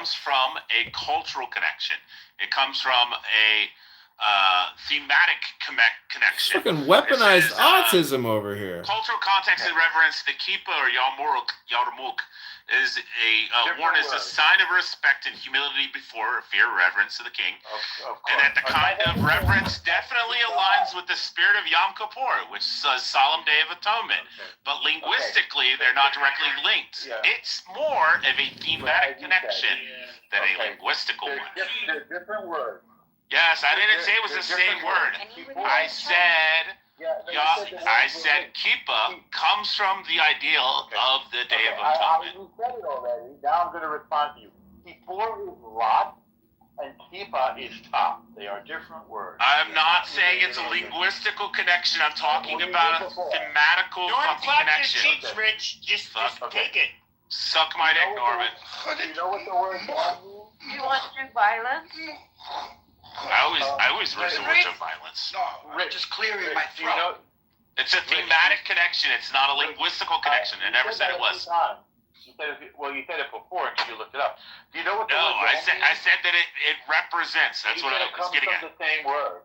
comes from a cultural connection. It comes from a thematic connection. Fucking weaponized autism over here. Cultural context and reverence, the Kippur or Yarmulke is is a sign of respect and humility before fear, reverence to the king. And that the kind of reverence definitely aligns with the spirit of Yom Kippur, which is a solemn day of atonement. But linguistically, they're not directly linked. It's more of a thematic connection than a linguistical one. They're different words. Yes, I didn't say it was the same word. I said Kippa comes from the ideal of the Day of Atonement. You said it already. Now I'm going to respond to you. Kippur is lot, and Kippa is top. They are different words. I'm not saying it's a linguistical connection. I'm talking about a thematical fucking connection. Don't clap your cheeks, Rich. Just take it. Suck my dick, Norman. Do you know what the word means? You want to do violence? I always resort to violence. No, Rich is clearing my throat. It's a thematic connection. It's not a linguistical connection. I never said it was. You said it before until you looked it up. Do you know what the word means? I said that it represents. That's what I was getting at. It comes from the same word.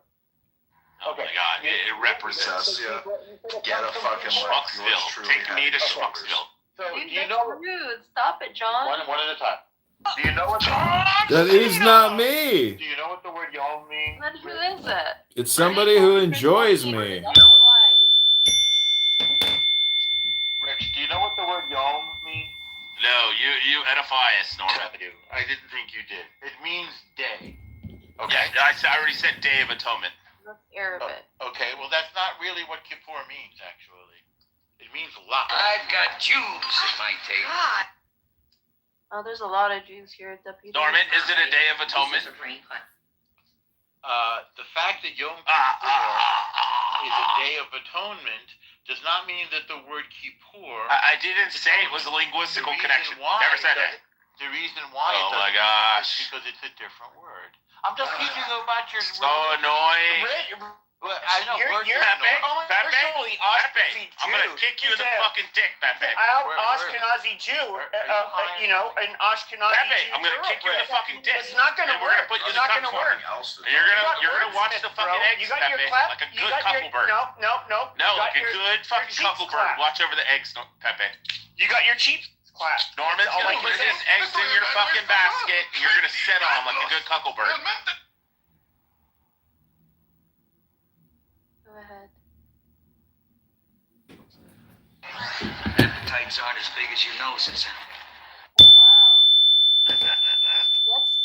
Oh my God, it represents. Get a fucking Schmucksville. Take me to Schmucksville. So, You're rude. Stop it, John. One at a time. Do you know what That is not me. Do you know what the word yom means? Then who is it? It's somebody who enjoys me. Rich, do you know what the word yom means? No, you edify us, Norman. I didn't think you did. It means day. Okay, I already said Day of Atonement. That's Arabic. Okay, well that's not really what Kippur means, actually. It means lot. I've got Jews at my table. Oh, there's a lot of Jews here at Deputy. Norman, is it a Day of Atonement? The fact that Yom Kippur is a day of atonement does not mean that the word Kippur... I didn't say it was a linguistical connection. Never said that. The reason why Oh my gosh. is because it's a different word. I'm just teaching you about your... So annoying. I know. You're Pepe, personally Ashkenazi Jew. I'm gonna kick you in the fucking dick, Pepe. Ashkenazi Jew, an Ashkenazi Pepe, Jew. I'm gonna kick you in the fucking dick. It's not gonna work. It's not gonna work. You're gonna watch the fucking eggs, Pepe, like a good cucklebird. No, like a good fucking cucklebird. Watch over the eggs, Pepe. You got your cheeks clapped. Norman's gonna put his eggs in your fucking basket, and you're gonna sit on them like a good cucklebird. Go ahead. Appetites aren't as big as your noses. Oh, wow. Yes,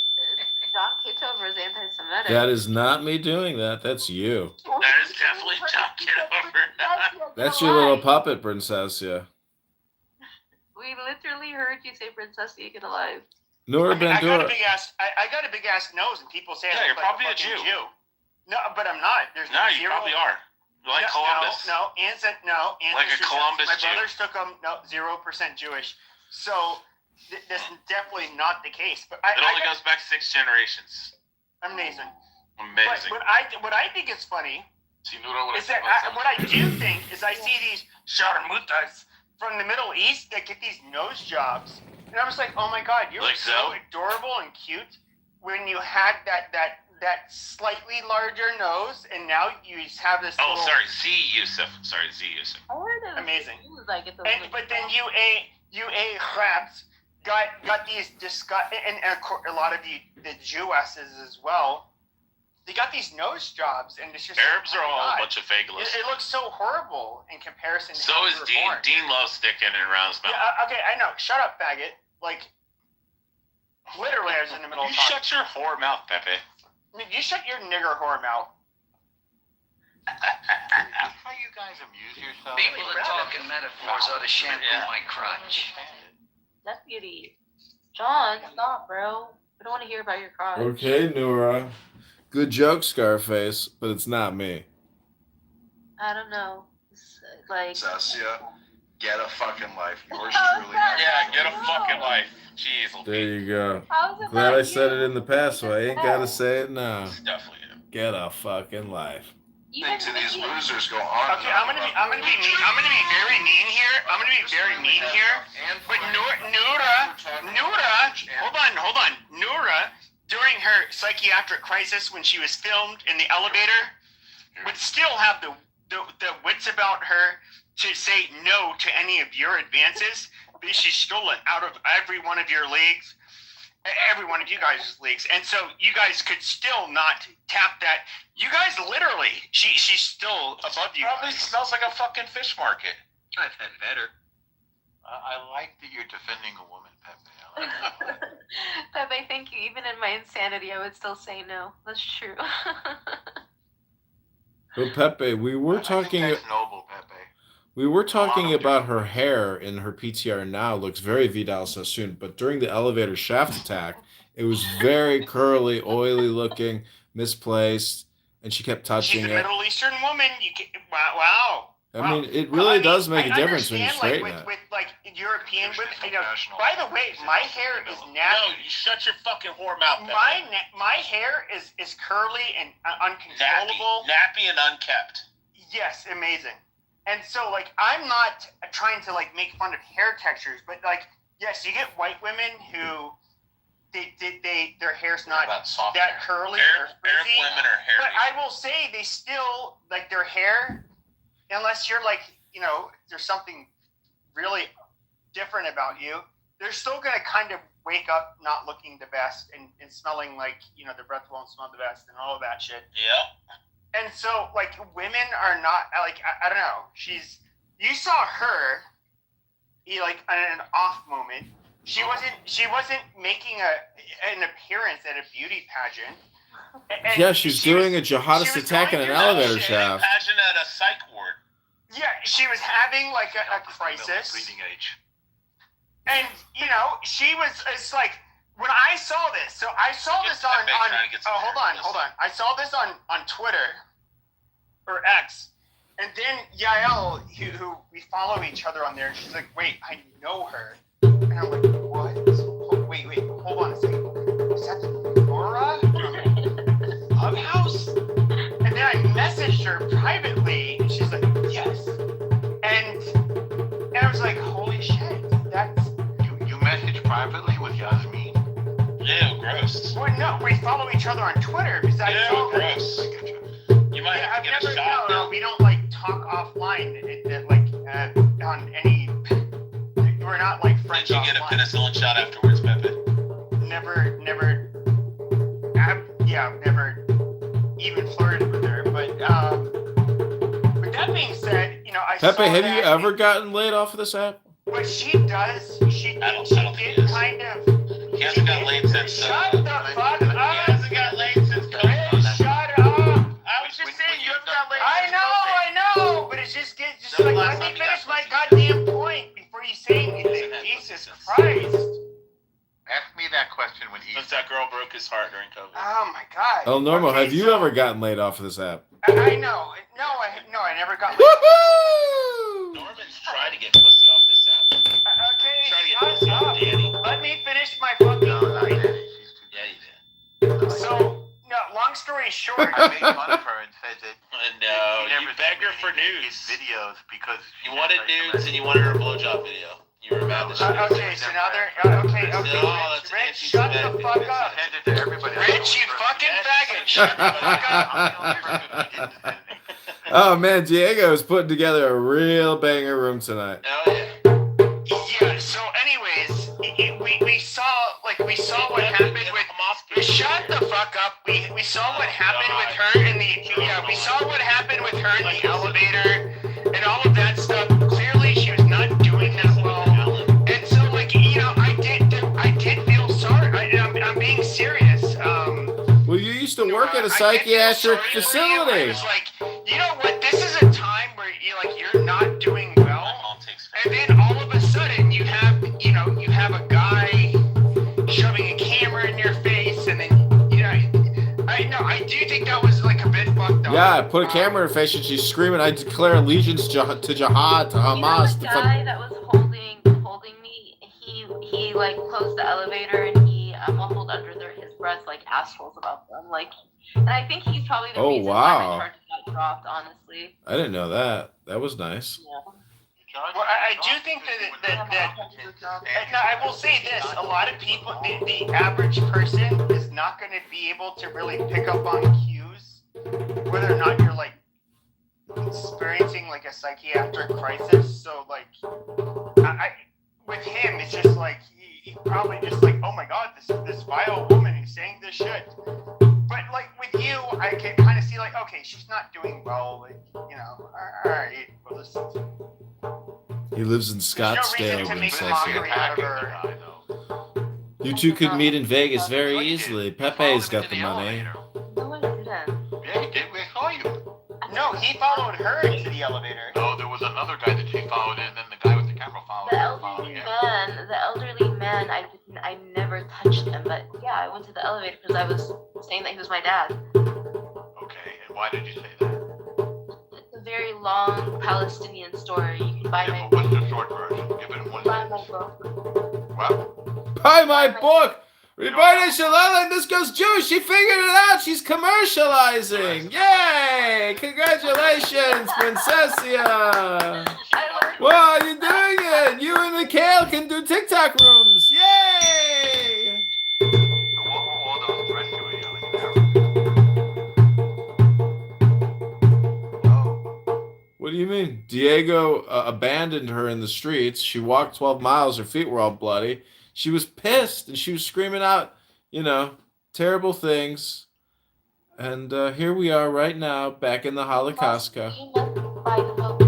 John Kitover is anti-Semitic. That is not me doing that. That's you. That is definitely John Kitover. That's your little puppet, Princess, yeah. We literally heard you say Princess Egan alive. Nora I got a Bandura. big ass. I got a big ass nose, and people say Yeah, I you're look like probably a fucking Jew. No, but I'm not. There's No, you zero, probably are. You're like Columbus. No. Like a Columbus My Jew. brothers took them. No, 0% Jewish. So this is definitely not the case. But It only goes back 6 generations. amazing. Amazing. But what I think is funny See, Nura, is that what I do think is I see these sharmutas from the Middle East that get these nose jobs, and I was like, oh my God, you're Like so so? adorable and cute when you had that slightly larger nose, and now you just have this. Oh, little, sorry, Z Yusuf. I heard it was Amazing. Jews that get those. But then you Arabs got these and a lot of the Jewesses as well. They got these nose jobs, and it's just Arabs oh are my all God. a bunch of fageless. It looks so horrible in comparison to So how is we were Dean. born. Dean loves sticking it around his mouth. Yeah, okay, I know. Shut up, faggot. Like, literally, I was in the middle You of talking. shut your whore mouth, Pepe. You shut your nigger whore mouth. How you guys amuse yourselves? People that talk in metaphors ought to shampoo my crotch. Deputy. John, stop, bro. We don't want to hear about your crotch. Okay, Nora. Good joke, Scarface, but it's not me. I don't know. It's like. Sassia, get a fucking life. Yours How's truly. that? Yeah, get a fucking life. Jeez, There you go. How's it Glad not I said you? it in the past, so I ain't gotta say it now. It's definitely him. Get a fucking life. Even To these me. losers go on. Okay, I'm gonna be mean. I'm gonna be very mean here. But Nura, hold on. psychiatric crisis when she was filmed in the elevator, would still have the wits about her to say no to any of your advances, because she's stolen out of every one of your leagues, every one of you guys' leagues, and so you guys could still not tap that. You guys literally, she's still above you. Probably smells like a fucking fish market. I've had better. I like that you're defending a woman, Pepe. I like that. Pepe, thank you. Even in my insanity, I would still say no. That's true. But Pepe, we were I think talking. that's noble, Pepe. We were talking about her hair in her PTR now looks very Vidal Sassoon, but during the elevator shaft attack, it was very curly, oily looking, misplaced, and she kept touching She's a it. Middle Eastern woman. Wow. I mean, it really does make a difference when you understand, straighten it. With like European She's women, professional. by the way, my hair is No, nasty. you shut your fucking whore mouth. Pepe. My hair is curly and uncontrollable. Nappy and unkept. Yes, amazing. And so, like, I'm not trying to like make fun of hair textures, but like, yes, you get white women who their hair's not About soft that hair. curly or Arab frizzy. women are hairy. But I will say they still like their hair, unless you're like, there's something really different about you. They're still gonna kind of wake up not looking the best and smelling like their breath won't smell the best and all of that shit. Yeah. And so, like, women are not, like, I don't know. You saw her, like, in an off moment. She wasn't making an appearance at a beauty pageant. And Yeah, she's doing a jihadist she was attack in going an through elevator that shit. shaft. Imagine at a psych ward. Yeah, she was having, like, a crisis. Bleeding age. And, it's like, when I saw this, so I saw this on hold on. I saw this on Twitter, or X, and then Yael, who we follow each other on there, she's like, wait, I know her. And I'm like, what? Wait, hold on a second. Is that Laura from Clubhouse? And then I messaged her privately, and she's like, yes. And I was like, holy shit, that's... You message privately with Yasmin? Ew, gross. Well, no, we follow each other on Twitter because I Ew, saw gross. You might have to get a shot. No, we don't like talk offline. On any. We're not like friends. Did you get a offline. penicillin shot afterwards, Pepe? Never. I've never even flirted with her. But that being said, I saw Pepe, have that you ever gotten laid off of this app? What she does, she I don't think did he is. kind of. He hasn't got laid since. Shut the fuck He up! hasn't got laid since Chris, COVID. shut up! I was just saying you haven't got laid. I know, but it's just like, let me finish my goddamn point before you say anything. Jesus Christ! Ask me that question when he... Since that girl broke his heart during COVID. Oh my God. El Normo, Okay, have you so- ever gotten laid off of this app? I know. No, I never got. Woohoo! Norman's trying to get pussy off this app. Okay, Trying to get shut pussy off up. Danny. Let me finish my fucking No, not point. Danny. She's too... Yeah, you did. So, no, long story short, I made fun of her and said that No, he you never begged her sent for me his nudes. videos because You wanted nudes and you wanted her blowjob video. You were mad that she didn't okay, so now they're okay, No, Rich, that's Rich, shut the anti-Semitic. fuck up. send it to everybody. Rich, you fucking faggot, shut the fuck up. Oh man, Diego's putting together a real banger room tonight. Oh, yeah. Yeah. So, anyways, we saw what happened with. Shut the fuck up. We saw what happened with her in the. We saw what happened with her in the elevator and all of that stuff. Clearly, she was not doing that well. And so, I did feel sorry. I'm being serious. Well, you used to work at a psychiatric I facility. was like, you know what? This is a time where you're not doing well. My mom takes And then all of a sudden you have a guy shoving a camera in your face, and then I do think that was like a bit fucked up. Yeah, I put a camera in her face and she's screaming, "I declare allegiance to jihad, to Hamas." The guy that was holding me, he like closed the elevator and he mumbled under his breath like assholes about them. And I think he's probably the Oh, reason wow. why my charges got dropped. Honestly. I didn't know that. That was nice. Yeah. Well, I do think that now I will say this: a lot of people, the average person is not going to be able to really pick up on cues, whether or not you're like experiencing like a psychiatric crisis. So like, with him, it's just like he probably just like, oh my god, this vile woman who's saying this shit. But like with you, I can kind of see like, okay, she's not doing well. Like, you know, all right, well, listen. He lives in Scottsdale. No reason to make a mockery out of her. You two could meet in Vegas very easily. Pepe's got the money. No, I didn't. Yeah, he did. We saw you. No, he followed her into the elevator. No, there was another guy that she followed in, and then the guy with the camera followed The her. elderly man, I never touched him, but yeah, I went to the elevator because I was saying that he was my dad. Okay, and why did you say that? It's a very long Palestinian story. You can buy Yeah, my but what's the short version? Give it in one buy my sentence. book. What? Buy my book! Roberta Shalala, this goes Jewish. She figured it out. She's commercializing. Yay! Congratulations, Princessia. Wow, you're doing it. You and Mikhail can do TikTok rooms. Yay! So what were all those threats you were yelling at? Oh. What do you mean? Diego abandoned her in the streets. She walked 12 miles. Her feet were all bloody. She was pissed, and she was screaming out, you know, terrible things. And here we are right now, back in the Holocaust. You must buy the book.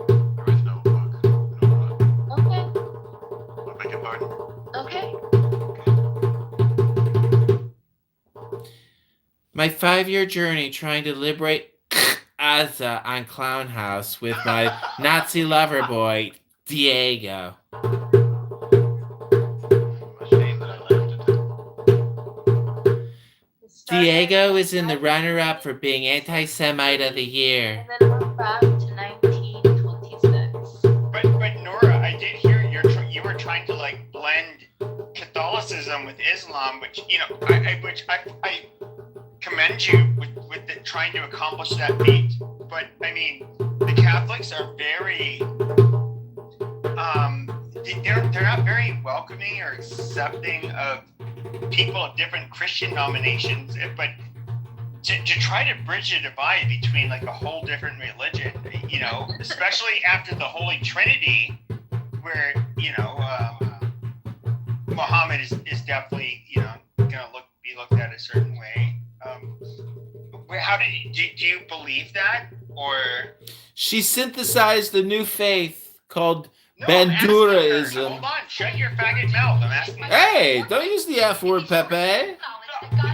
There is no book. No book. Okay. I beg your pardon? Okay. My 5-year journey trying to liberate Gaza on Clown House with my Nazi lover boy, Diego. Diego is in the runner-up for being Anti-Semite of the Year. And then we're back to 1926. But Nora, I did hear you were trying to like blend Catholicism with Islam, which you know, I commend you with trying to accomplish that feat. But I mean, the Catholics are very they're not very welcoming or accepting of people of different Christian denominations, but to try to bridge the divide between like a whole different religion, you know, especially after the Holy Trinity, where you know Muhammad is definitely, you know, gonna be looked at a certain way. How do you believe that, or she synthesized a new faith called no, Bandurism. Hold on, shut your faggot mouth. I'm asking. Hey, don't use the F word, Pepe. God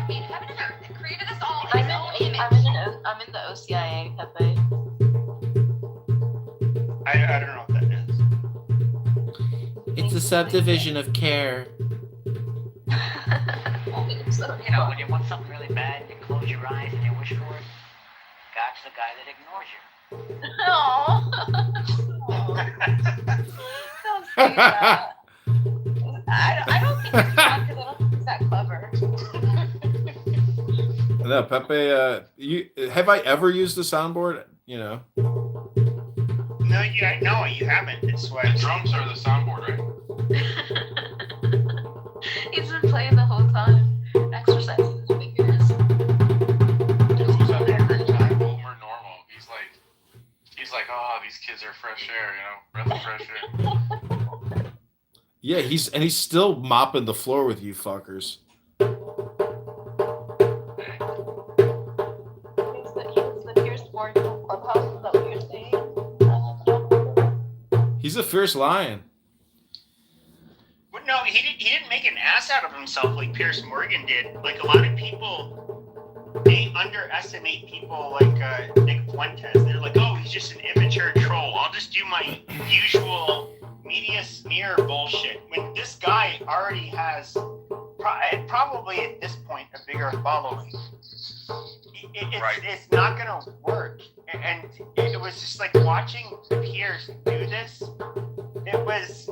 made heaven and earth and created us all in his own image. I'm in the OCIA, Pepe. I don't know what that is. It's a subdivision of care. You know, when you want something really bad, you close your eyes and you wish for it. God's the guy that ignores you. Aww. Don't say that. I don't think it's wrong because I don't think he's that clever. No, Pepe, have I ever used the soundboard? You know. No, you haven't. It's why The drums are the soundboard, right? He's been playing the whole time, exercising his fingers. Who's having a great time? Boomer normal. He's like, oh, these kids are fresh air, you know, breath of fresh air. Yeah, he's still mopping the floor with you fuckers. He's the fierce board clubhouse. Is that what you're saying? He's a fierce lion. But no, he didn't make an ass out of himself like Pierce Morgan did. Like a lot of people, they underestimate people like Nick Fuentes. They're like, oh, he's just an immature troll. I'll just do my usual media smear bullshit. When this guy already has probably at this point a bigger following. It's not gonna work. And it was just like watching Pierce do this. It was,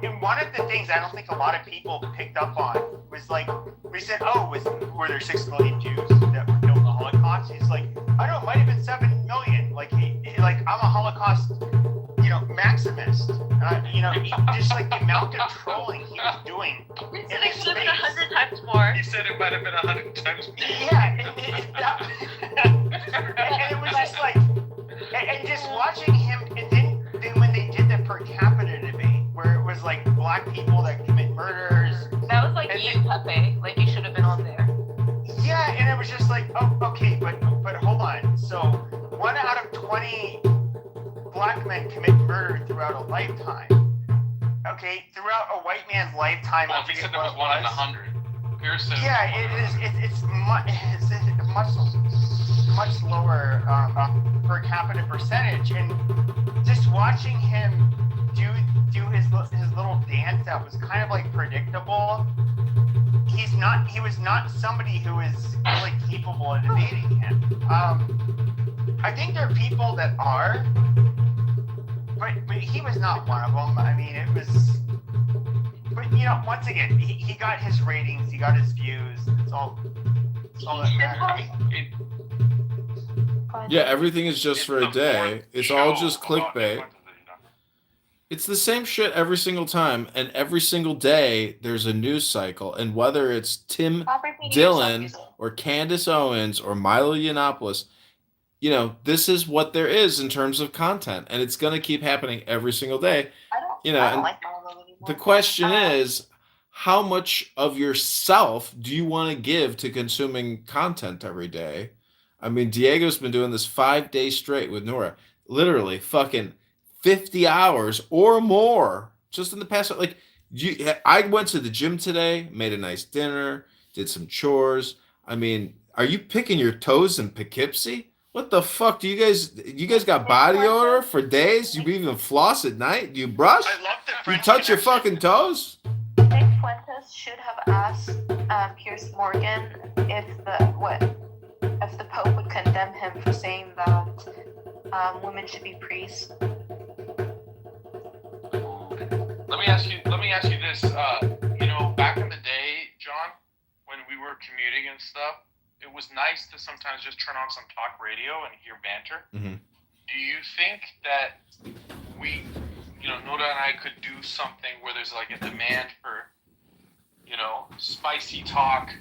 and one of the things I don't think a lot of people picked up on was like, we said, oh, were there 6 million Jews that were killed in the Holocaust? He's like, I don't know, it might have been 7 million. Like, I'm a Holocaust, you know, maximist. You know, just like the amount of trolling he was doing. It could have been 100 times more. said it might have been 100 times more. Yeah, and it was just like, and just watching him, and then when they did the per capita debate, where it was like black people that commit murders. That was like you, Pepe. Like you should have been on there. Yeah, and it was just like, oh, okay, but hold on. So 1 out of 20 black men commit murder throughout a lifetime. Okay, throughout a white man's lifetime. Well, he said there was 1 in 100. Pierce said it's much lower per capita percentage, and just watching him do his little dance that was kind of like predictable. He was not somebody who is really capable of debating him. I think there are people that are, but he was not one of them. I mean, it was. But once again, he got his ratings, he got his views. It's all that matters. Yeah, everything is just for a day. It's all just clickbait. It's the same shit every single time, and every single day there's a news cycle. And whether it's Tim Dillon or Candace Owens or Milo Yiannopoulos, this is what there is in terms of content, and it's going to keep happening every single day. I don't like Milo anymore. The question is, how much of yourself do you want to give to consuming content every day? I mean, Diego's been doing this 5 days straight with Nora. Literally fucking 50 hours or more just in the past. Like, I went to the gym today, made a nice dinner, did some chores. I mean, are you picking your toes in Poughkeepsie? What the fuck do you guys got body odor for days? You even floss at night? Do you brush? I love the You French touch your connection. fucking toes? Nick Fuentes should have asked Piers Morgan if the Pope would condemn him for saying that women should be priests. Let me ask you this. Back in the day, John, when we were commuting and stuff, it was nice to sometimes just turn on some talk radio and hear banter. Mm-hmm. Do you think that we, Noda and I could do something where there's like a demand for, spicy talk?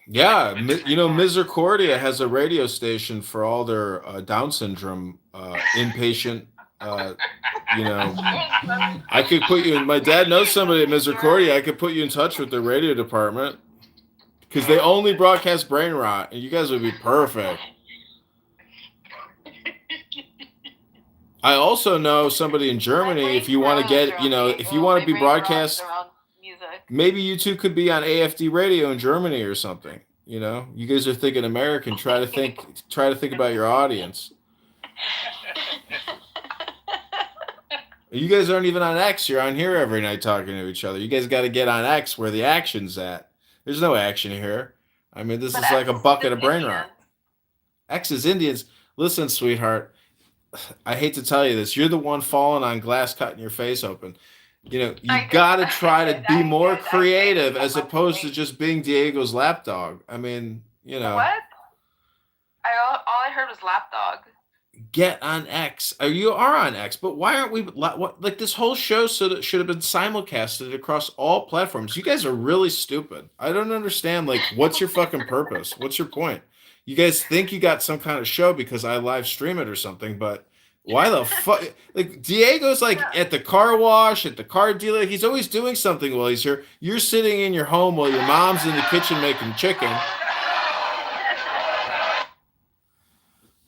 Yeah, Misericordia has a radio station for all their Down syndrome inpatient. I could put you in. My dad knows somebody at Misericordia. I could put you in touch with the radio department because they only broadcast brain rot, and you guys would be perfect. I also know somebody in Germany. If you want to get, if you want to be broadcast. Maybe you two could be on AFD radio in Germany or something. You guys are thinking American. Try to think about your audience. You guys aren't even on X. You're on here every night talking to each other. You guys got to get on X where the action's at. There's no action here. I mean, this is like a bucket of brain rot. X is Indians. Listen, sweetheart, I hate to tell you this. You're the one falling on glass, cutting your face open. You got to try to be more creative as opposed to just being Diego's lapdog. I mean, What? All I heard was lapdog. Get on X. You are on X, but why aren't we? Like this whole show should have been simulcasted across all platforms. You guys are really stupid. I don't understand. Like, what's your fucking purpose? What's your point? You guys think you got some kind of show because I live stream it or something, but. Why the fuck? Like, Diego's like at the car wash, at the car dealer. He's always doing something while he's here. You're sitting in your home while your mom's in the kitchen making chicken.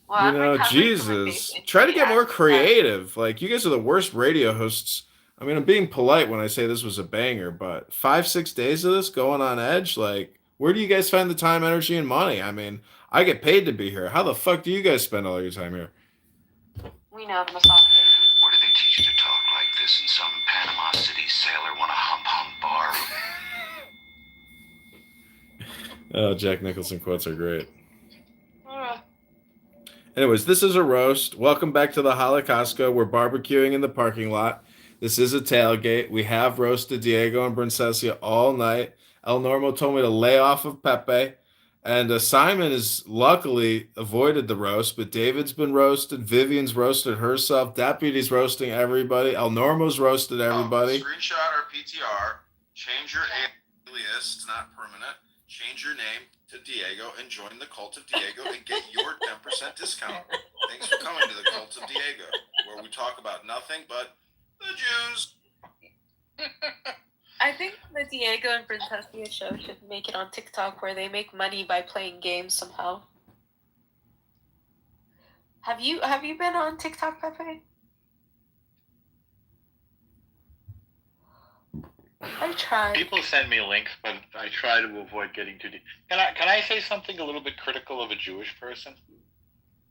Well, Jesus. Try to get more creative. Like, you guys are the worst radio hosts. I mean, I'm being polite when I say this was a banger, but 5-6 days of this going on edge, like, where do you guys find the time, energy, and money? I mean, I get paid to be here. How the fuck do you guys spend all your time here? We know the massage pages. Where do they teach you to talk like this in some Panama City sailor want a hump bar? Oh, Jack Nicholson quotes are great. Anyways, this is a roast. Welcome back to the Holocaustco. We're barbecuing in the parking lot. This is a tailgate. We have roasted Diego and Brincesia all night. El Normo told me to lay off of Pepe. And Simon has luckily avoided the roast, but David's been roasted. Vivian's roasted herself. Deputy's roasting everybody. El Normo's roasted everybody. Screenshot our PTR. Change your this. It's not permanent. Change your name to Diego and join the Cult of Diego and get your 10% discount. Thanks for coming to the Cult of Diego, where we talk about nothing but the Jews. I think the Diego and Princessia show should make it on TikTok where they make money by playing games somehow. Have you been on TikTok, Pepe? I tried. People send me links, but I try to avoid getting too deep. Can I say something a little bit critical of a Jewish person?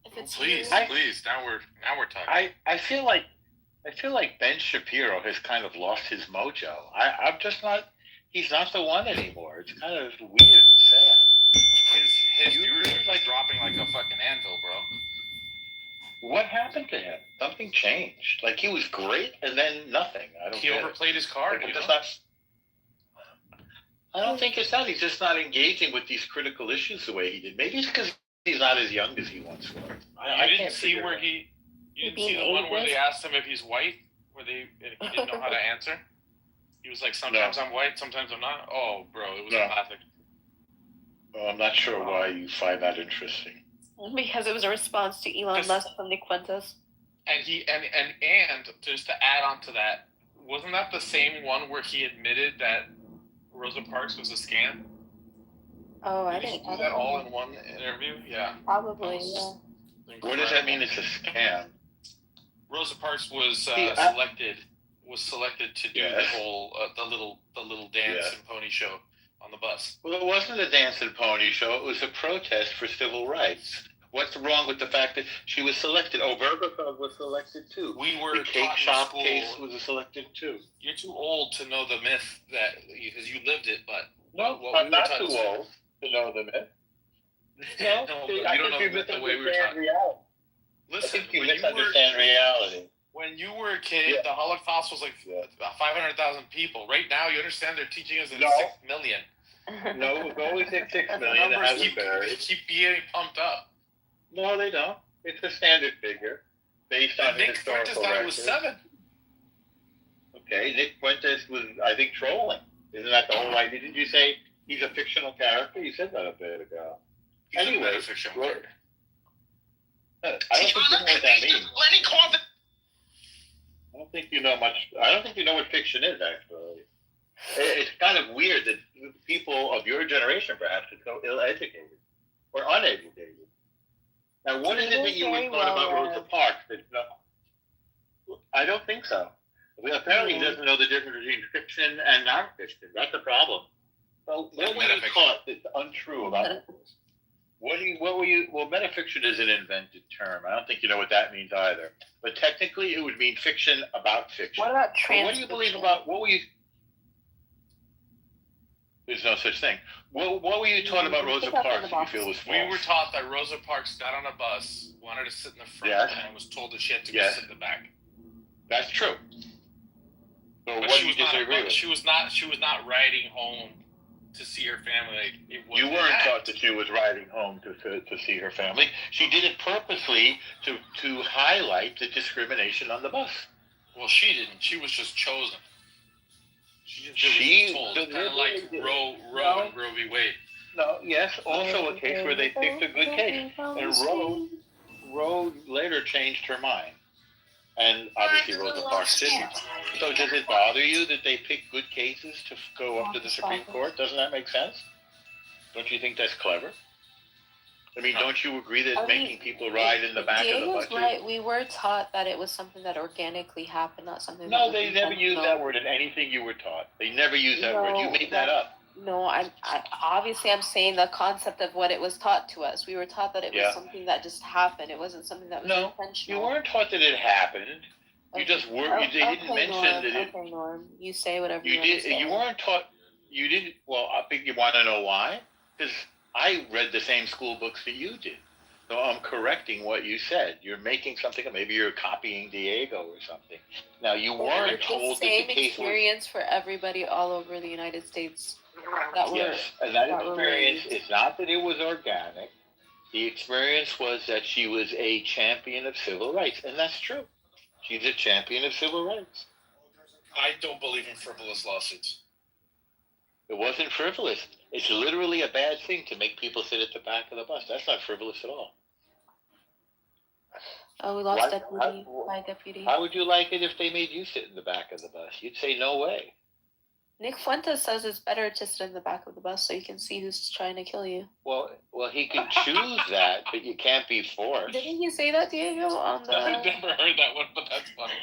If it's Please. Now we're talking. I feel like Ben Shapiro has kind of lost his mojo. I'm just not. He's not the one anymore. It's kind of weird and sad. His viewership is like dropping like a fucking anvil, bro. What happened to him? Something changed. Like he was great, and then nothing. He overplayed his card. I don't think it's that. He's just not engaging with these critical issues the way he did. Maybe it's because he's not as young as he once was. You didn't see the one where they asked him if he's white, where he didn't know how to answer. He was like, sometimes I'm white, sometimes I'm not. Oh, bro, it was classic. Well, I'm not sure why you find that interesting. Because it was a response to Elon Musk from Nick Fuentes. And just to add on to that, wasn't that the same one where he admitted that Rosa Parks was a scam? Oh, Did he do that all in one interview? Yeah. Probably, yeah. What does that mean? It's a scam. Rosa Parks was selected to do the whole the little dance and pony show on the bus. Well, it wasn't a dance and pony show. It was a protest for civil rights. What's wrong with the fact that she was selected? Oh, Vergafeld was selected too. The cake shop case was selected too. You're too old to know the myth because you lived it, but I'm not too old to know the myth. No, you don't know the way we were talking. Listen, I think you misunderstand reality. When you were a kid, the Holocaust was like 500,000 people. Right now, you understand they're teaching us in 6 million. No, it was always at 6 million. The numbers keep getting pumped up. No, they don't. It's a standard figure based on Nick Fuentes thought it was 7. Okay, Nick Fuentes was, I think, trolling. Isn't that the whole idea? Didn't you say he's a fictional character? You said that a bit ago. Anyway, a fictional character. I don't think you know what that means. I don't think you know much. I don't think you know what fiction is, actually. It's kind of weird that people of your generation, perhaps, are so ill-educated or uneducated. Now, what is it that you would thought about Rosa Parks? I don't think so. Apparently, he doesn't know the difference between fiction and non-fiction. That's a problem. So, what were you taught that's untrue about it? Well, metafiction is an invented term. I don't think you know what that means either. But technically, it would mean fiction about fiction. What about trans? What do you believe about, what were you... There's no such thing. What were you taught about Rosa Parks that you feel was false? We were taught that Rosa Parks got on a bus, wanted to sit in the front, and was told that she had to go sit in the back. That's true. So but what do you disagree with? She was not riding home to see her family. You weren't taught that she was riding home to see her family. She did it purposely to highlight the discrimination on the bus. Well, she didn't. She was just chosen. She told, kind of like Roe and Roe v. Wade. No, yes, also a case where they picked a good case. And Roe later changed her mind. And obviously Rosa Parks didn't. So does it bother you that they pick good cases to go up to the Supreme Court? Doesn't that make sense? Don't you think that's clever? I mean, don't you agree that making people ride in the back of the bus? Right. We were taught that it was something that organically happened, not something. No, they never used that word in anything you were taught. They never used that word. You made that up. No, I'm saying the concept of what it was taught to us. We were taught that it was something that just happened. It wasn't something that was intentional. You weren't taught that it happened. You just weren't. You didn't mention that it. Okay, Norm. You say whatever you did. You weren't taught. You didn't. Well, I think you want to know why? Because I read the same school books that you did. So I'm correcting what you said. You're making something, maybe you're copying Diego or something. Now, you weren't told that the case was... same experience for everybody all over the United States. Yes, and that experience is not that it was organic. The experience was that she was a champion of civil rights, and that's true. She's a champion of civil rights. I don't believe in frivolous lawsuits. It wasn't frivolous. It's literally a bad thing to make people sit at the back of the bus. That's not frivolous at all. Oh, we lost deputy. How would you like it if they made you sit in the back of the bus? You'd say no way. Nick Fuentes says it's better to sit in the back of the bus so you can see who's trying to kill you. Well, he can choose that, but you can't be forced. Didn't you say that, Diego? I've never heard that one, but that's funny.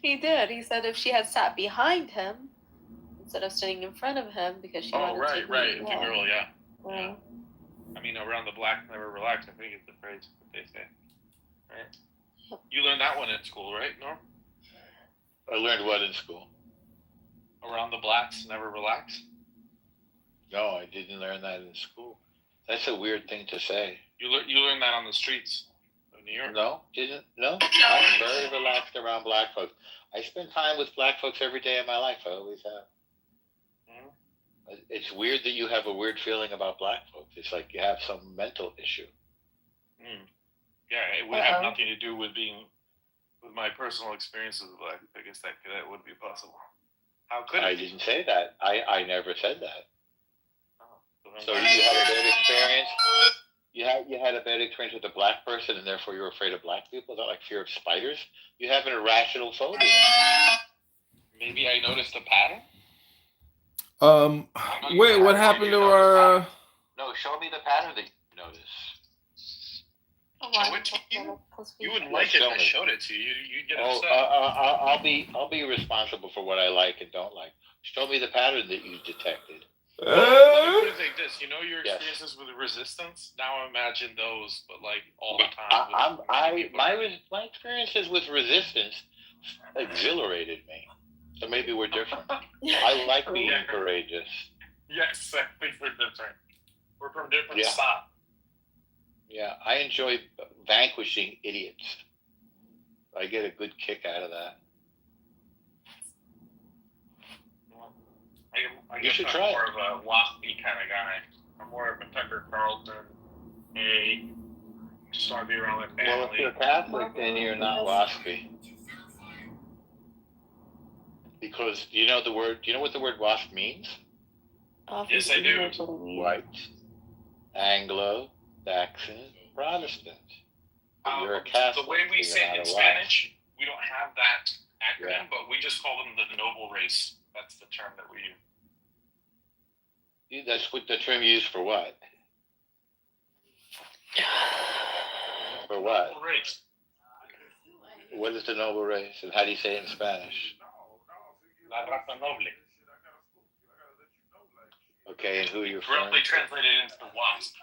He did. He said if she had sat behind him instead of sitting in front of him because she wanted right. to It's a girl, yeah. Yeah. I mean, around the black never relax, I think is the phrase that they say. Right? Yep. You learned that one in school, right, Norm? I learned what in school? Around the blacks never relax? No, I didn't learn that in school. That's a weird thing to say. You learned that on the streets of New York? No, didn't. No, I'm very relaxed around black folks. I spend time with black folks every day of my life. I always have. It's weird that you have a weird feeling about black folks. It's like you have some mental issue. Yeah, it would have nothing to do with my personal experiences with black. I guess that would be possible. How could it? I didn't say that. I never said that. Oh, so you had a bad experience. You had a bad experience with a black person, and therefore you're afraid of black people. Is that like fear of spiders? You have an irrational phobia. Maybe I noticed a pattern. Wait, what happened to our? No, show me the pattern that you noticed. Show it to you. You wouldn't like it if I showed it to you. You'd get upset. I'll be responsible for what I like and don't like. Show me the pattern that you detected. Let me put it like this. You know your experiences with resistance? Now imagine those, but like all the time. My experiences with resistance exhilarated me. So maybe we're different. I like being courageous. Yes, I think we're different. We're from different spots. Yeah, I enjoy vanquishing idiots. I get a good kick out of that. I guess I'm more of a waspy kind of guy. I'm more of a Tucker Carlson. Hey, just want to be around my family. Well, if you're Catholic, then you're not waspy. Because do you know what the word wasp means? Yes, I do. White, Anglo, Saxon, Protestant. You're a Catholic. The way we say it in Spanish, we don't have that acronym, but we just call them the noble race. That's the term that we use. That's what the term you use for what? For what? Noble race. What is the noble race, and how do you say it in Spanish? La raza noble. Okay, and who are you from? Roughly translated into the wasp.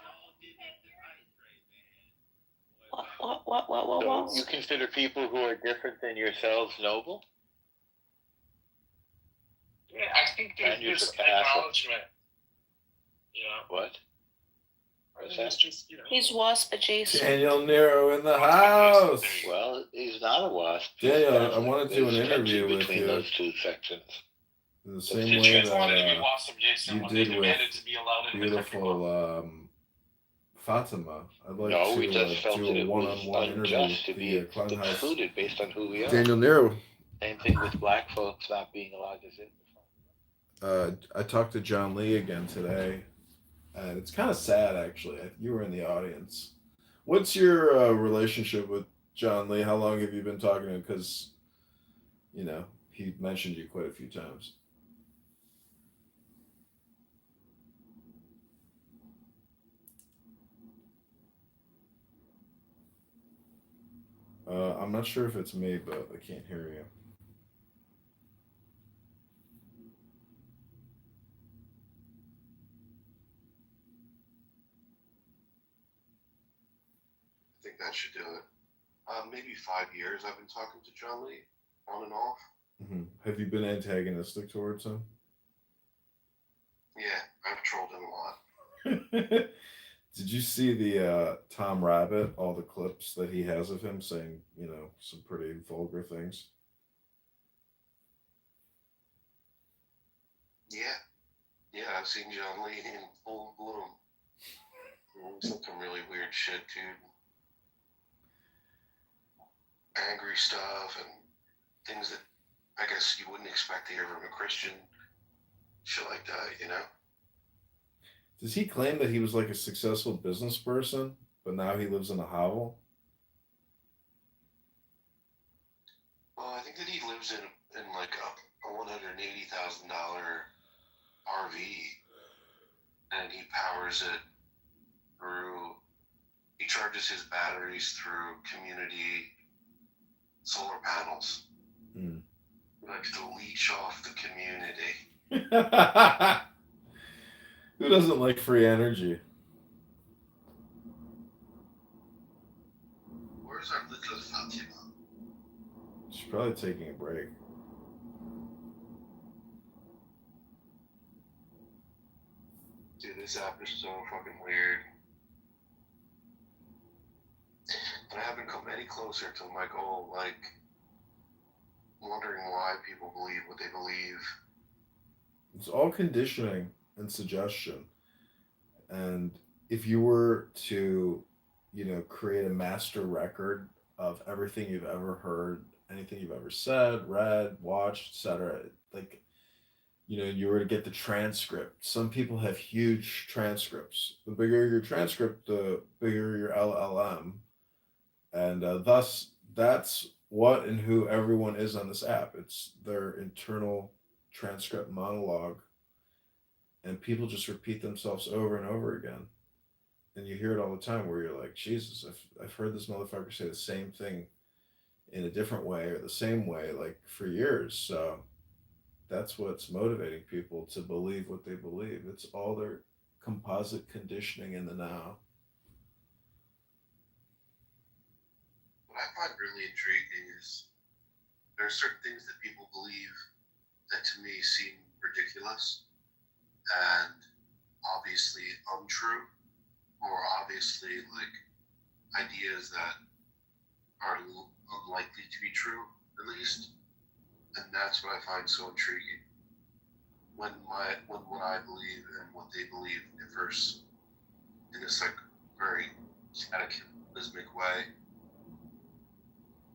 What? So you consider people who are different than yourselves noble? Yeah, I think there's this acknowledgement. What? What's that? Just, He's wasp adjacent. Daniel Nero in the house. Well, he's not a wasp. Daniel, I want to do an interview with between you. those two sections. In the same Did way you wanted to be that wasp adjacent you when they did demanded with to be allowed in the country club? beautiful Fatima. I'd like No, we to just felt do that a it was one-on-one interview unjust to with be the Clown House. excluded based on who we are. Daniel Nero. Same thing with black folks not being allowed to sit in the front. I talked to John Lee again today, and it's kind of sad, actually. You were in the audience. What's your relationship with John Lee? How long have you been talking to him? Because, he mentioned you quite a few times. I'm not sure if it's me, but I can't hear you. I think that should do it. Maybe 5 years I've been talking to John Lee, on and off. Mm-hmm. Have you been antagonistic towards him? Yeah, I've trolled him a lot. Did you see the Tom Rabbit, all the clips that he has of him saying, some pretty vulgar things? Yeah, I've seen John Lee in full bloom. Said some really weird shit, dude. Angry stuff and things that I guess you wouldn't expect to hear from a Christian. shit like that, you know. Does he claim that he was like a successful business person, but now he lives in a hovel? Well, I think that he lives in like a $180,000 RV, and he powers it through. He charges his batteries through community solar panels. Mm. He likes to leech off the community. Who doesn't like free energy? Where's our little Fatima? She's probably taking a break. Dude, this app is so fucking weird. And I haven't come any closer to my goal, like wondering why people believe what they believe. It's all conditioning and suggestion. And if you were to, create a master record of everything you've ever heard, anything you've ever said, read, watched, etc., like, you were to get the transcript. Some people have huge transcripts. The bigger your transcript, the bigger your LLM. And thus, that's what and who everyone is on this app. It's their internal transcript monologue. And people just repeat themselves over and over again. And you hear it all the time where you're like, Jesus, I've heard this motherfucker say the same thing in a different way or the same way, like for years. So that's what's motivating people to believe what they believe. It's all their composite conditioning in the now. What I find really intriguing is there are certain things that people believe that to me seem ridiculous and obviously untrue, or obviously like ideas that are unlikely to be true, at least. And that's what I find so intriguing. When what I believe and what they believe differs in this like very cataclysmic way.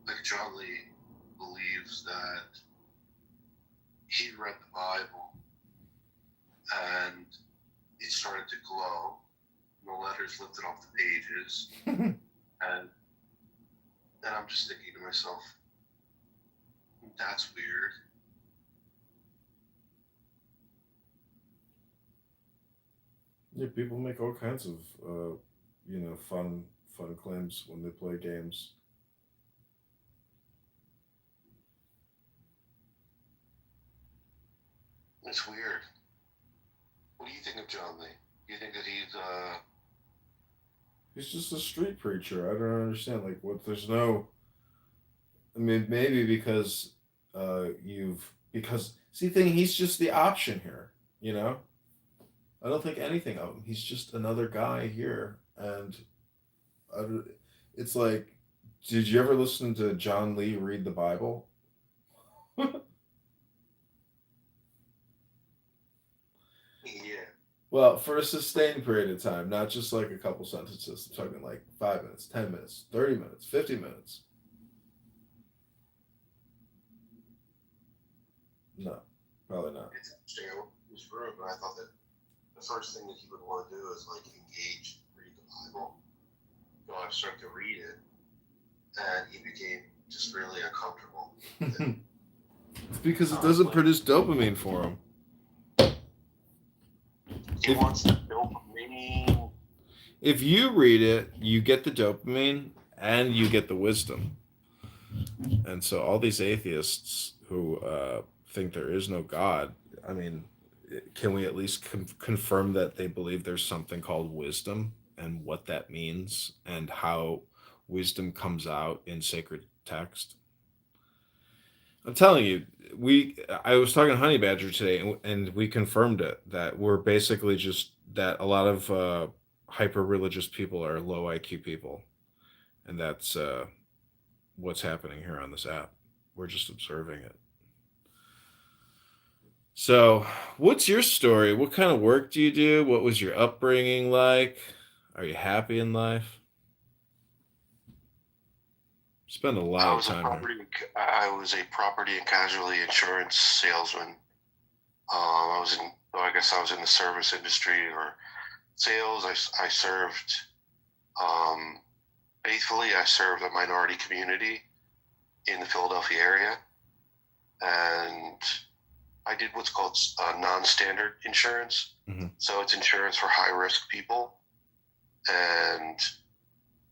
Like John Lee believes that he read the Bible and it started to glow, and the letters lifted off the pages, and I'm just thinking to myself, that's weird. Yeah, people make all kinds of, fun claims when they play games. It's weird. What do you think of John Lee? Do you think that he's just a street preacher? I don't understand. Like, what? There's no. I mean, maybe because he's just the option here. I don't think anything of him. He's just another guy here, and it's like, did you ever listen to John Lee read the Bible? Yeah. Well, for a sustained period of time, not just like a couple sentences. I'm talking like 5 minutes, 10 minutes, 30 minutes, 50 minutes. No, probably not. It's interesting. I went to his room, and I thought that the first thing that he would want to do is like engage, read the Bible. So I started to read it, and he became just really uncomfortable. It's because it doesn't produce dopamine for him. He wants the dopamine. If you read it, you get the dopamine and you get the wisdom. And so all these atheists who think there is no God, I mean, can we at least confirm that they believe there's something called wisdom and what that means and how wisdom comes out in sacred text? I'm telling you, I was talking to Honey Badger today, and we confirmed it, that we're basically just that a lot of hyper religious people are low IQ people, and that's what's happening here on this app. We're just observing it. So, what's your story? What kind of work do you do? What was your upbringing like? Are you happy in life? Spend a lot of time here. I was a property and casualty insurance salesman. I was in So I guess I was in the service industry or sales. I served faithfully. I served a minority community in the Philadelphia area, and I did what's called non-standard insurance. Mm-hmm. So it's insurance for high-risk people, and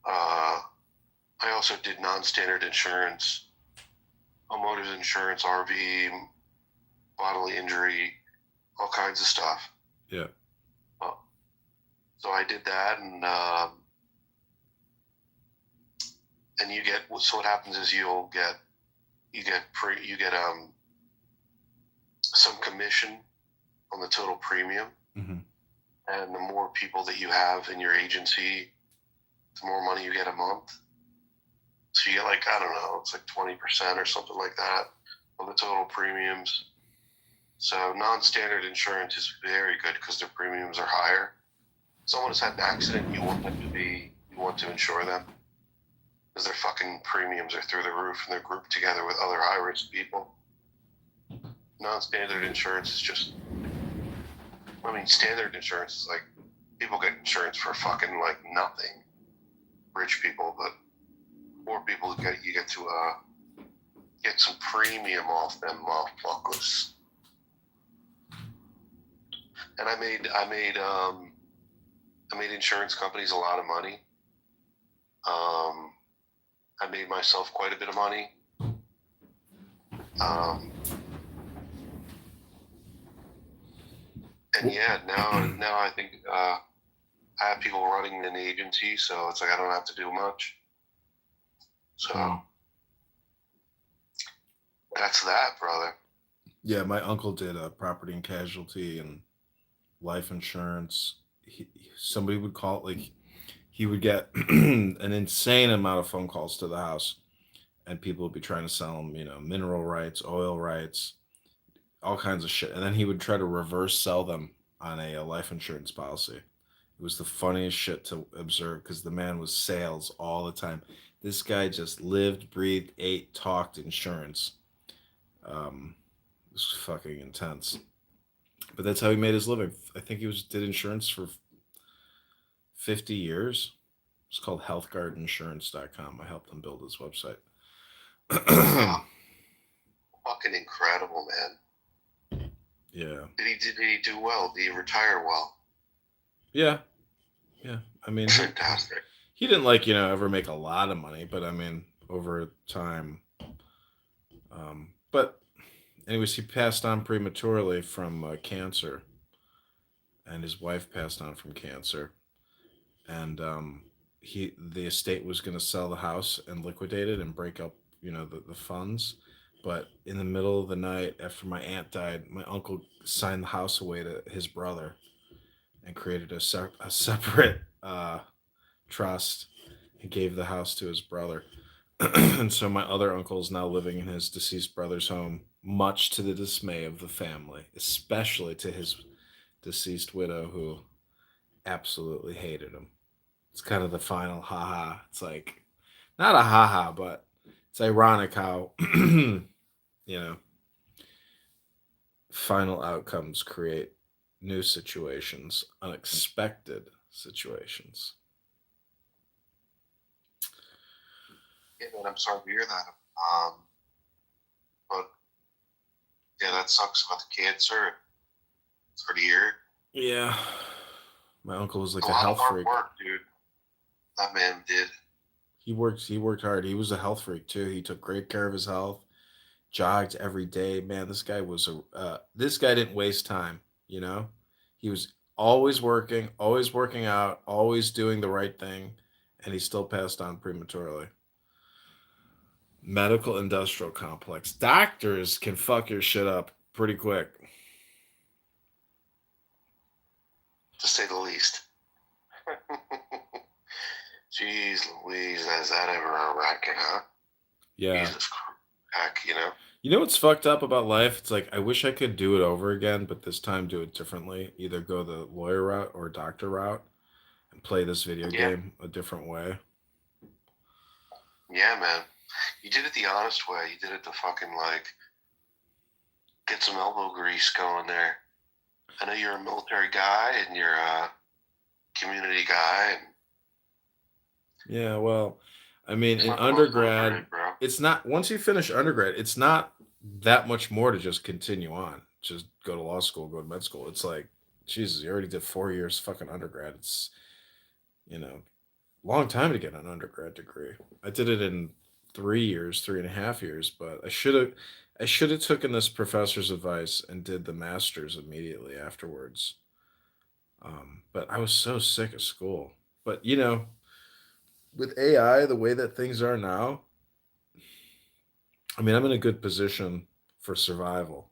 I also did non-standard insurance, homeowners insurance, RV, bodily injury, all kinds of stuff. Yeah. So I did that, and you get, so what happens is you get some commission on the total premium, mm-hmm. and the more people that you have in your agency, the more money you get a month. So you get like, I don't know, it's like 20% or something like that of the total premiums. So non-standard insurance is very good because their premiums are higher. If someone has had an accident, you want to insure them because their fucking premiums are through the roof and they're grouped together with other high-risk people. Non-standard insurance is just, standard insurance is like, people get insurance for fucking like nothing. Rich people, but poor people you get to get some premium off them motherfuckers. And I made insurance companies a lot of money. I made myself quite a bit of money. And yeah, now I think I have people running an agency, so it's like I don't have to do much. So that's that, brother. Yeah, my uncle did property and casualty and life insurance. Somebody would call it, like, he would get an insane amount of phone calls to the house, and people would be trying to sell him, mineral rights, oil rights, all kinds of shit. And then he would try to reverse sell them on a life insurance policy. It was the funniest shit to observe because the man was sales all the time. This guy just lived, breathed, ate, talked insurance. It was fucking intense. But that's how he made his living. I think he did insurance for 50 years. It's called healthguardinsurance.com. I helped him build his website. Wow. Fucking incredible, man. Yeah. Did he do well? Did he retire well? Yeah. Yeah. I mean, fantastic. He didn't ever make a lot of money, but I mean, over time. But anyways, he passed on prematurely from cancer, and his wife passed on from cancer, and the estate was going to sell the house and liquidate it and break up the funds. But in the middle of the night, after my aunt died, my uncle signed the house away to his brother and created a separate trust and gave the house to his brother. And so my other uncle is now living in his deceased brother's home, much to the dismay of the family, especially to his deceased widow, who absolutely hated him. It's kind of the final haha. It's like, not a haha, but it's ironic how, final outcomes create new situations, unexpected situations. Yeah, man, I'm sorry to hear that. But yeah, that sucks about the cancer. Sorry to hear. Yeah, my uncle was like a health hard freak. Work, dude. That man did. He worked hard. He was a health freak too. He took great care of his health. Jogged every day. Man, this guy this guy didn't waste time. He was always working out, always doing the right thing, and he still passed on prematurely. Medical industrial complex. Doctors can fuck your shit up pretty quick. To say the least. Jeez Louise, is that ever a racket, huh? Yeah. Jesus heck, You know what's fucked up about life? It's like, I wish I could do it over again, but this time do it differently. Either go the lawyer route or doctor route and play this video game a different way. Yeah, man. You did it the honest way. You did it the fucking, get some elbow grease going there. I know you're a military guy and you're a community guy. And Yeah, well, I mean, in undergrad, it's not, once you finish undergrad, it's not that much more to just continue on. Just go to law school, go to med school. It's like, Jesus, you already did 4 years fucking undergrad. It's, you know, long time to get an undergrad degree. I did it in 3 years, 3.5 years, but I should have taken this professor's advice and did the master's immediately afterwards. But I was so sick of school. But with AI, the way that things are now, I mean, I'm in a good position for survival,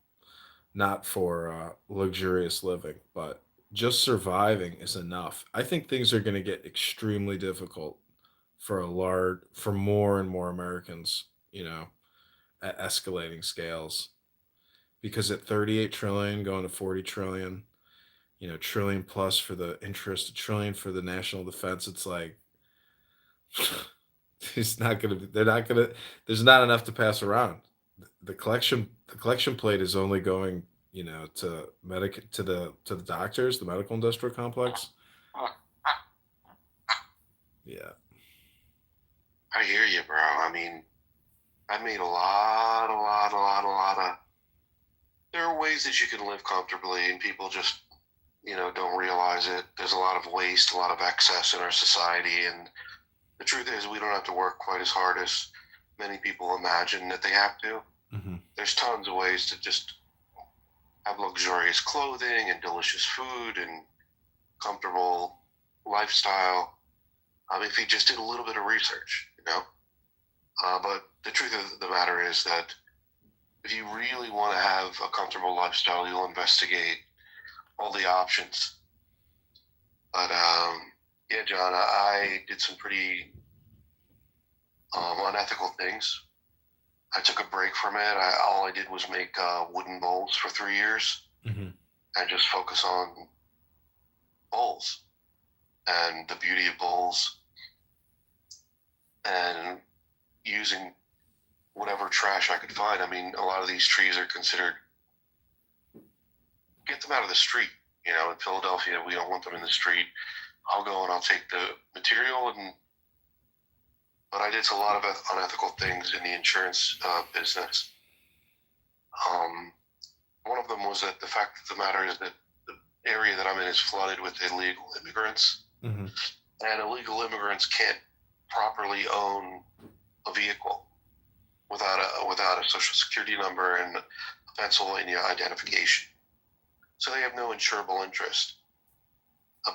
not for luxurious living, but just surviving is enough. I think things are going to get extremely difficult for more and more Americans, at escalating scales. Because at 38 trillion going to 40 trillion, trillion plus for the interest, a trillion for the national defense, it's like it's not gonna be, they're not gonna there's not enough to pass around. The collection plate is only going, to the doctors, the medical industrial complex. Yeah. I hear you, bro. I mean, I made a lot of. There are ways that you can live comfortably, and people just, don't realize it. There's a lot of waste, a lot of excess in our society, and the truth is, we don't have to work quite as hard as many people imagine that they have to. Mm-hmm. There's tons of ways to just have luxurious clothing and delicious food and comfortable lifestyle. If you just did a little bit of research, But the truth of the matter is that if you really want to have a comfortable lifestyle, you'll investigate all the options. But yeah, John, I did some pretty unethical things. I took a break from it. All I did was make wooden bowls for 3 years Mm-hmm. and just focus on bowls and the beauty of bowls and using whatever trash I could find. I mean, a lot of these trees are considered, get them out of the street. In Philadelphia, we don't want them in the street. I'll go and I'll take the material, but I did a lot of unethical things in the insurance business. One of them was that the fact of the matter is that the area that I'm in is flooded with illegal immigrants, Mm-hmm. and illegal immigrants can't properly own a vehicle without a social security number and a Pennsylvania identification. So they have no insurable interest.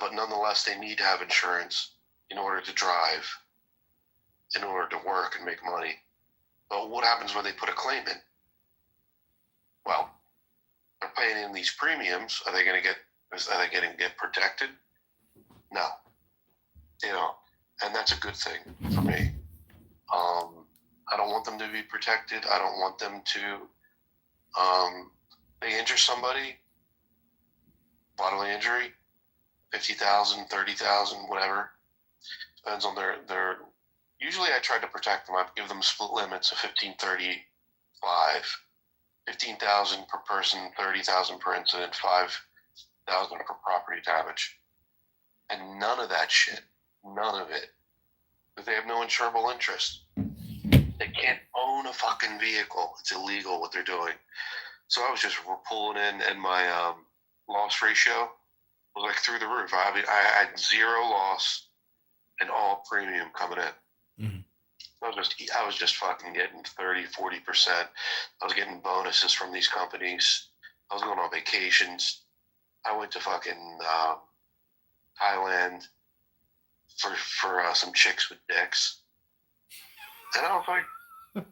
But nonetheless, they need to have insurance in order to drive, in order to work and make money. But what happens when they put a claim in? Well, they're paying in these premiums. Are they going to get protected? No. And that's a good thing for me. I don't want them to be protected. I don't want them to, they injure somebody, bodily injury, 50,000, 30,000, whatever. Depends on their, usually I try to protect them. I give them split limits of 15, 30, 5, 15,000 per person, 30,000 per incident, 5,000 for property damage. And none of that shit, none of it, because they have no insurable interest. They can't own a fucking vehicle. It's illegal what they're doing. So I was just pulling in, and my loss ratio was like through the roof. I had zero loss and all premium coming in. Mm-hmm. I was just fucking getting 30, 40%. I was getting bonuses from these companies. I was going on vacations. I went to fucking Thailand for some chicks with dicks. And I was like,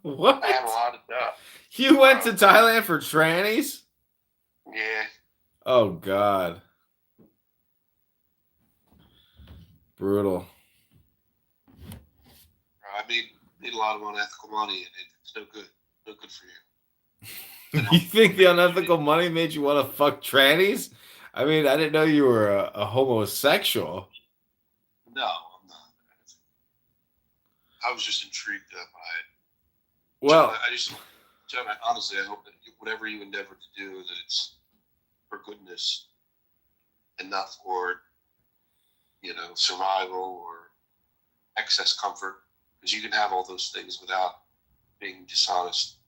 what? I had a lot of stuff. You went to Thailand for trannies? Yeah. Oh, God. Brutal. I made a lot of unethical money, and it's no good. No good for you. You think the unethical money made you want to fuck trannies? I mean, I didn't know you were a homosexual. No, I'm not. I was just intrigued by it. Well, John, honestly, I hope that whatever you endeavor to do, that it's for goodness enough for, survival or excess comfort, because you can have all those things without being dishonest.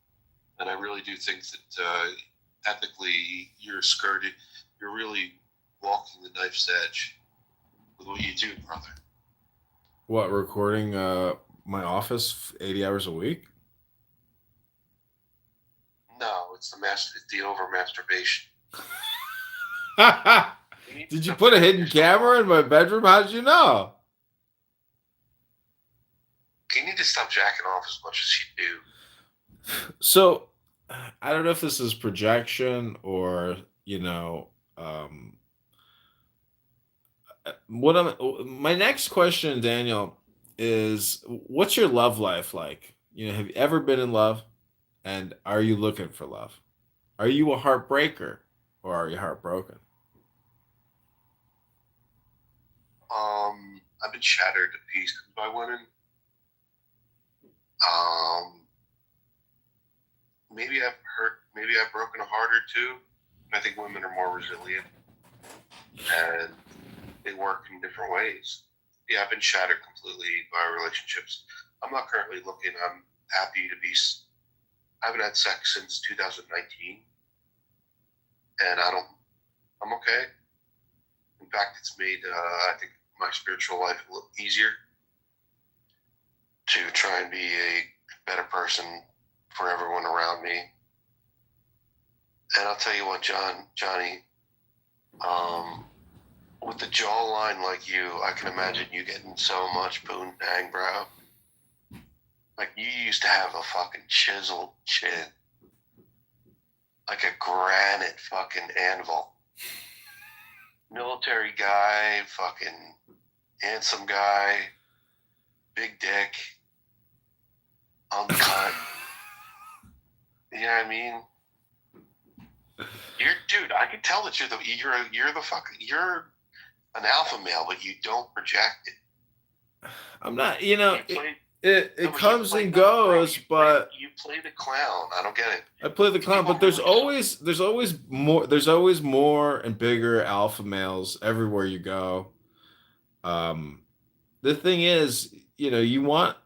And I really do think that ethically you're really walking the knife's edge with what you do, brother. What, recording my office 80 hours a week? No, it's the over masturbation. Did you put a hidden camera in my bedroom? How did you know? You need to stop jacking off as much as you do. So, I don't know if this is projection or, my next question, Daniel, is what's your love life like? Have you ever been in love? And are you looking for love? Are you a heartbreaker or are you heartbroken? I've been shattered to pieces by women. Maybe I've broken a heart or two. I think women are more resilient and they work in different ways. Yeah, I've been shattered completely by relationships. I'm not currently looking. I'm happy to be. I haven't had sex since 2019, and I'm okay. In fact, it's made I think my spiritual life a little easier to try and be a better person for everyone around me. And I'll tell you what, Johnny, with the jawline like you, I can imagine you getting so much poontang, bro. Like, you used to have a fucking chiseled chin. Like a granite fucking anvil. Military guy, fucking handsome guy, big dick, uncut. You know what I mean? Dude, I can tell that you're an alpha male, but you don't project it. I'm not, it comes and goes, but you play the clown. I don't get it. I play the clown, but there's always more and bigger alpha males everywhere you go. The thing is, you want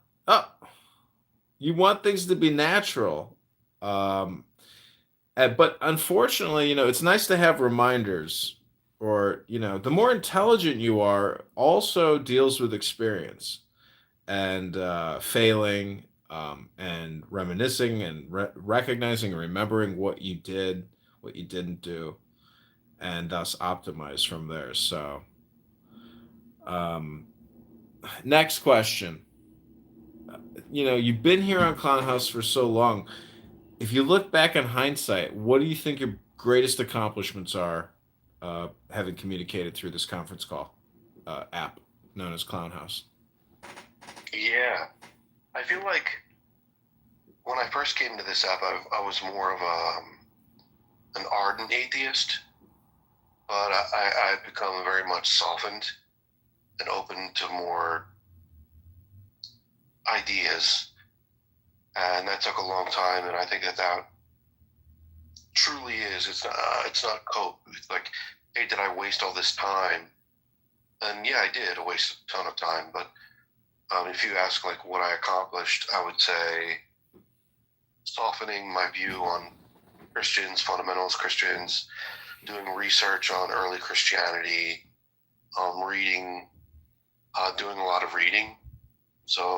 things to be natural. But unfortunately, it's nice to have reminders, or, the more intelligent you are also deals with experience and failing, and reminiscing and recognizing and remembering what you did, what you didn't do, and thus optimize from there. So, next question. You've been here on Clown House for so long. If you look back in hindsight, what do you think your greatest accomplishments are, having communicated through this conference call app known as Clown House? Yeah. I feel like when I first came to this app, I was more of an ardent atheist, but I've become very much softened and open to more ideas. And that took a long time, and I think that truly is. It's not cope. It's like, hey, did I waste all this time? And yeah, I did. I wasted a ton of time. But if you ask like what I accomplished, I would say softening my view on Christians, fundamentalist Christians, doing research on early Christianity, reading, doing a lot of reading. So